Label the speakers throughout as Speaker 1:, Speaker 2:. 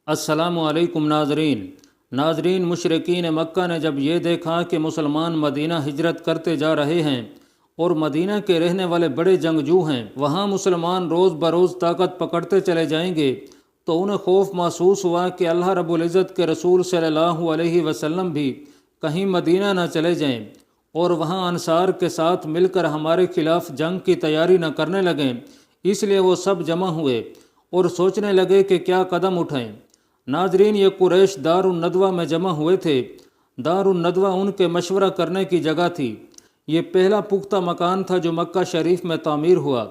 Speaker 1: السلام علیکم ناظرین مشرکین مکہ نے جب یہ دیکھا کہ مسلمان مدینہ ہجرت کرتے جا رہے ہیں اور مدینہ کے رہنے والے بڑے جنگجو ہیں، وہاں مسلمان روز بروز طاقت پکڑتے چلے جائیں گے، تو انہیں خوف محسوس ہوا کہ اللہ رب العزت کے رسول صلی اللہ علیہ وسلم بھی کہیں مدینہ نہ چلے جائیں اور وہاں انصار کے ساتھ مل کر ہمارے خلاف جنگ کی تیاری نہ کرنے لگیں۔ اس لیے وہ سب جمع ہوئے اور سوچنے لگے کہ کیا قدم اٹھائیں۔ ناظرین، یہ قریش دار الندوہ میں جمع ہوئے تھے۔ دار الندوہ ان کے مشورہ کرنے کی جگہ تھی۔ یہ پہلا پختہ مکان تھا جو مکہ شریف میں تعمیر ہوا۔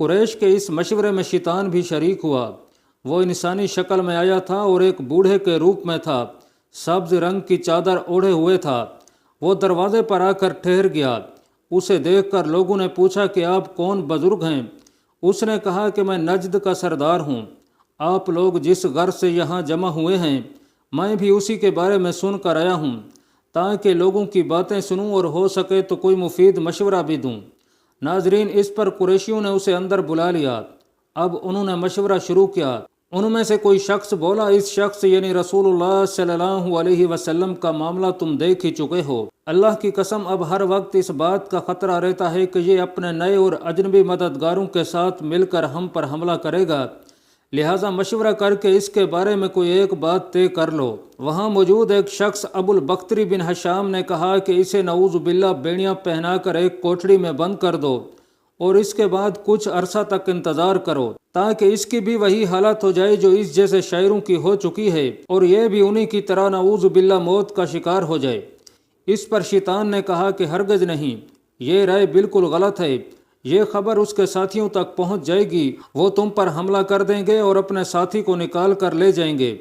Speaker 1: قریش کے اس مشورے میں شیطان بھی شریک ہوا۔ وہ انسانی شکل میں آیا تھا اور ایک بوڑھے کے روپ میں تھا، سبز رنگ کی چادر اوڑھے ہوئے تھا۔ وہ دروازے پر آ کر ٹھہر گیا۔ اسے دیکھ کر لوگوں نے پوچھا کہ آپ کون بزرگ ہیں؟ اس نے کہا کہ میں نجد کا سردار ہوں۔ آپ لوگ جس غرض سے یہاں جمع ہوئے ہیں، میں بھی اسی کے بارے میں سن کر آیا ہوں، تاکہ لوگوں کی باتیں سنوں اور ہو سکے تو کوئی مفید مشورہ بھی دوں۔ ناظرین، اس پر قریشیوں نے اسے اندر بلا لیا۔ اب انہوں نے مشورہ شروع کیا۔ ان میں سے کوئی شخص بولا، اس شخص یعنی رسول اللہ صلی اللہ علیہ وسلم کا معاملہ تم دیکھ ہی چکے ہو۔ اللہ کی قسم اب ہر وقت اس بات کا خطرہ رہتا ہے کہ یہ اپنے نئے اور اجنبی مددگاروں کے ساتھ مل کر ہم پر حملہ کرے گا، لہٰذا مشورہ کر کے اس کے بارے میں کوئی ایک بات طے کر لو۔ وہاں موجود ایک شخص ابو البختری بن حشام نے کہا کہ اسے نعوذ باللہ بیڑیاں پہنا کر ایک کوٹڑی میں بند کر دو اور اس کے بعد کچھ عرصہ تک انتظار کرو، تاکہ اس کی بھی وہی حالت ہو جائے جو اس جیسے شاعروں کی ہو چکی ہے اور یہ بھی انہی کی طرح نعوذ باللہ موت کا شکار ہو جائے۔ اس پر شیطان نے کہا کہ ہرگز نہیں، یہ رائے بالکل غلط ہے۔ یہ خبر اس کے ساتھیوں تک پہنچ جائے گی، وہ تم پر حملہ کر دیں گے اور اپنے ساتھی کو نکال کر لے جائیں گے۔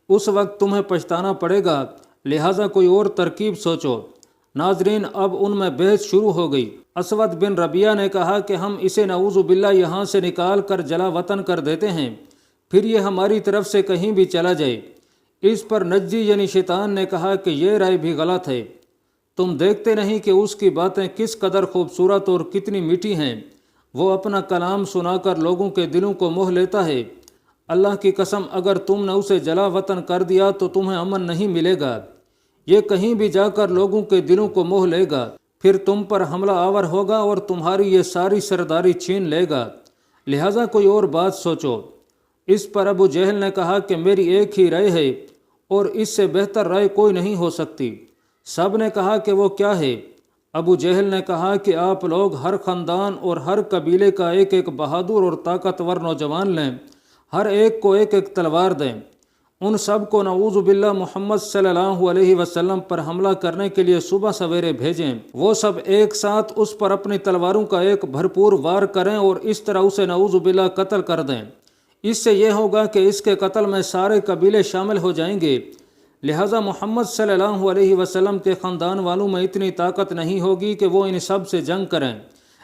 Speaker 1: اس وقت تمہیں پچھتانا پڑے گا، لہٰذا کوئی اور ترکیب سوچو۔ ناظرین، اب ان میں بحث شروع ہو گئی۔ اسود بن ربیعہ نے کہا کہ ہم اسے نعوذ باللہ یہاں سے نکال کر جلا وطن کر دیتے ہیں، پھر یہ ہماری طرف سے کہیں بھی چلا جائے۔ اس پر نجدی یعنی شیطان نے کہا کہ یہ رائے بھی غلط ہے۔ تم دیکھتے نہیں کہ اس کی باتیں کس قدر خوبصورت اور کتنی میٹھی ہیں؟ وہ اپنا کلام سنا کر لوگوں کے دلوں کو موہ لیتا ہے۔ اللہ کی قسم، اگر تم نے اسے جلا وطن کر دیا تو تمہیں امن نہیں ملے گا۔ یہ کہیں بھی جا کر لوگوں کے دلوں کو موہ لے گا، پھر تم پر حملہ آور ہوگا اور تمہاری یہ ساری سرداری چھین لے گا، لہٰذا کوئی اور بات سوچو۔ اس پر ابو جہل نے کہا کہ میری ایک ہی رائے ہے اور اس سے بہتر رائے کوئی نہیں ہو سکتی۔ سب نے کہا کہ وہ کیا ہے؟ ابو جہل نے کہا کہ آپ لوگ ہر خاندان اور ہر قبیلے کا ایک ایک بہادر اور طاقتور نوجوان لیں، ہر ایک کو ایک ایک تلوار دیں، ان سب کو نعوذ باللہ محمد صلی اللہ علیہ وسلم پر حملہ کرنے کے لیے صبح سویرے بھیجیں۔ وہ سب ایک ساتھ اس پر اپنی تلواروں کا ایک بھرپور وار کریں اور اس طرح اسے نعوذ باللہ قتل کر دیں۔ اس سے یہ ہوگا کہ اس کے قتل میں سارے قبیلے شامل ہو جائیں گے، لہٰذا محمد صلی اللہ علیہ وسلم کے خاندان والوں میں اتنی طاقت نہیں ہوگی کہ وہ ان سب سے جنگ کریں،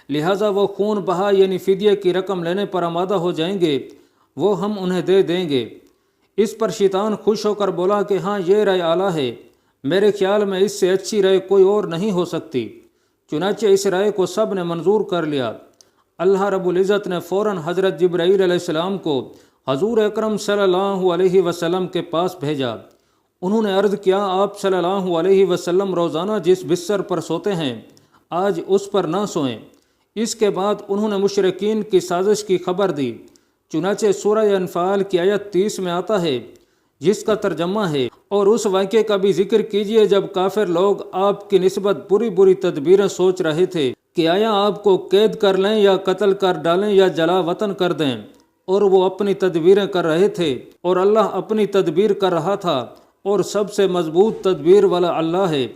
Speaker 1: لہٰذا وہ خون بہا یعنی فدیے کی رقم لینے پر آمادہ ہو جائیں گے، وہ ہم انہیں دے دیں گے۔ اس پر شیطان خوش ہو کر بولا کہ ہاں، یہ رائے اعلیٰ ہے، میرے خیال میں اس سے اچھی رائے کوئی اور نہیں ہو سکتی۔ چنانچہ اس رائے کو سب نے منظور کر لیا۔ اللہ رب العزت نے فوراً حضرت جبرائیل علیہ السلام کو حضور اکرم صلی اللہ علیہ وسلم کے پاس بھیجا۔ انہوں نے عرض کیا، آپ صلی اللہ علیہ وسلم روزانہ جس بستر پر سوتے ہیں، آج اس پر نہ سوئیں۔ اس کے بعد انہوں نے مشرکین کی سازش کی خبر دی۔ چنانچہ سورہ انفال کی آیت 30 میں آتا ہے، جس کا ترجمہ ہے، اور اس واقعے کا بھی ذکر کیجئے جب کافر لوگ آپ کی نسبت بری بری تدبیریں سوچ رہے تھے کہ آیا آپ کو قید کر لیں یا قتل کر ڈالیں یا جلا وطن کر دیں، اور وہ اپنی تدبیریں کر رہے تھے اور اللہ اپنی تدبیر کر رہا تھا، اور سب سے مضبوط تدبیر والا اللہ ہے۔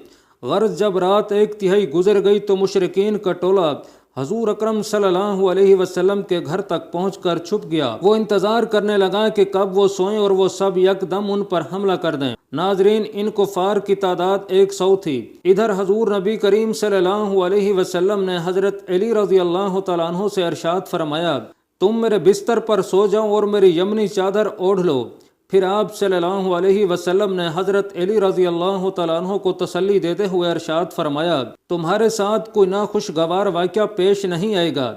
Speaker 1: غرض جب رات 1/3 گزر گئی تو مشرکین کا ٹولہ حضور اکرم صلی اللہ علیہ وسلم کے گھر تک پہنچ کر چھپ گیا۔ وہ انتظار کرنے لگا کہ کب وہ سوئیں اور وہ سب یکدم ان پر حملہ کر دیں۔ ناظرین، ان کفار کی تعداد 100 تھی۔ ادھر حضور نبی کریم صلی اللہ علیہ وسلم نے حضرت علی رضی اللہ تعالیٰ عنہ سے ارشاد فرمایا، تم میرے بستر پر سو جاؤ اور میری یمنی چادر اوڑھ لو۔ پھر آپ صلی اللہ علیہ وسلم نے حضرت علی رضی اللہ تعالیٰ عنہ کو تسلی دیتے ہوئے ارشاد فرمایا، تمہارے ساتھ کوئی ناخوشگوار واقعہ پیش نہیں آئے گا۔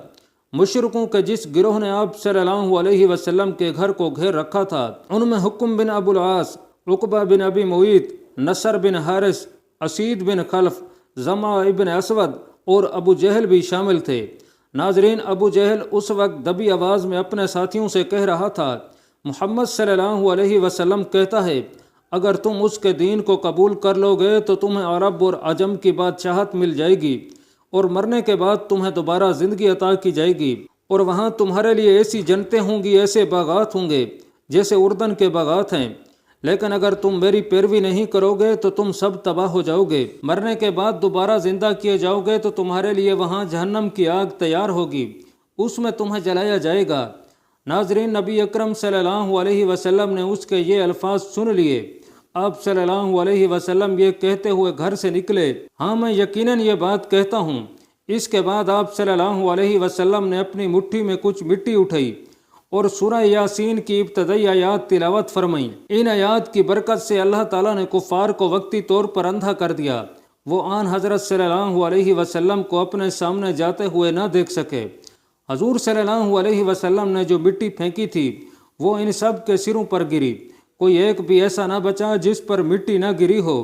Speaker 1: مشرکوں کے جس گروہ نے آپ صلی اللہ علیہ وسلم کے گھر کو گھیر رکھا تھا ان میں حکم بن ابو العاص، عقبہ بن ابی معیط، نصر بن حارث، اسید بن خلف، زمع ابن اسود اور ابو جہل بھی شامل تھے۔ ناظرین، ابو جہل اس وقت دبی آواز میں اپنے ساتھیوں سے کہہ رہا تھا، محمد صلی اللہ علیہ وسلم کہتا ہے اگر تم اس کے دین کو قبول کر لو گے تو تمہیں عرب اور عجم کی بادشاہت مل جائے گی اور مرنے کے بعد تمہیں دوبارہ زندگی عطا کی جائے گی، اور وہاں تمہارے لیے ایسی جنتیں ہوں گی، ایسے باغات ہوں گے جیسے اردن کے باغات ہیں، لیکن اگر تم میری پیروی نہیں کرو گے تو تم سب تباہ ہو جاؤ گے۔ مرنے کے بعد دوبارہ زندہ کیے جاؤ گے تو تمہارے لیے وہاں جہنم کی آگ تیار ہوگی، اس میں تمہیں جلایا جائے گا۔ ناظرین، نبی اکرم صلی اللہ علیہ وسلم نے اس کے یہ الفاظ سن لیے۔ آپ صلی اللہ علیہ وسلم یہ کہتے ہوئے گھر سے نکلے، ہاں میں یقیناً یہ بات کہتا ہوں۔ اس کے بعد آپ صلی اللہ علیہ وسلم نے اپنی مٹھی میں کچھ مٹی اٹھائی اور سورہ یاسین کی ابتدائی آیات تلاوت فرمائیں۔ ان آیات کی برکت سے اللہ تعالیٰ نے کفار کو وقتی طور پر اندھا کر دیا، وہ آن حضرت صلی اللہ علیہ وسلم کو اپنے سامنے جاتے ہوئے نہ دیکھ سکے۔ حضور صلی اللہ علیہ وسلم نے جو مٹی پھینکی تھی وہ ان سب کے سروں پر گری، کوئی ایک بھی ایسا نہ بچا جس پر مٹی نہ گری ہو۔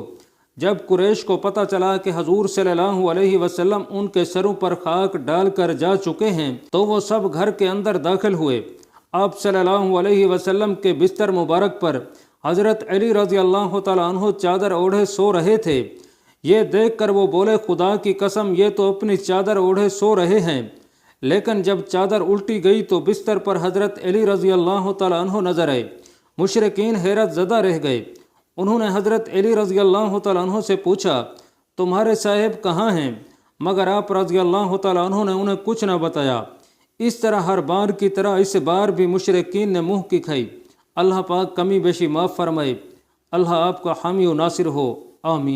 Speaker 1: جب قریش کو پتہ چلا کہ حضور صلی اللہ علیہ وسلم ان کے سروں پر خاک ڈال کر جا چکے ہیں تو وہ سب گھر کے اندر داخل ہوئے۔ آپ صلی اللہ علیہ وسلم کے بستر مبارک پر حضرت علی رضی اللہ تعالیٰ عنہ چادر اوڑھے سو رہے تھے۔ یہ دیکھ کر وہ بولے، خدا کی قسم یہ تو اپنی چادر اوڑھے سو رہے ہیں۔ لیکن جب چادر الٹی گئی تو بستر پر حضرت علی رضی اللہ تعالیٰ عنہ نظر آئے۔ مشرکین حیرت زدہ رہ گئے۔ انہوں نے حضرت علی رضی اللہ تعالیٰ عنہ سے پوچھا، تمہارے صاحب کہاں ہیں؟ مگر آپ رضی اللہ تعالیٰ عنہ نے انہیں کچھ نہ بتایا۔ اس طرح ہر بار کی طرح اس بار بھی مشرکین نے منہ کی کھائی۔ اللہ پاک کمی بیشی معاف فرمائے۔ اللہ آپ کا حامی و ناصر ہو، آمین۔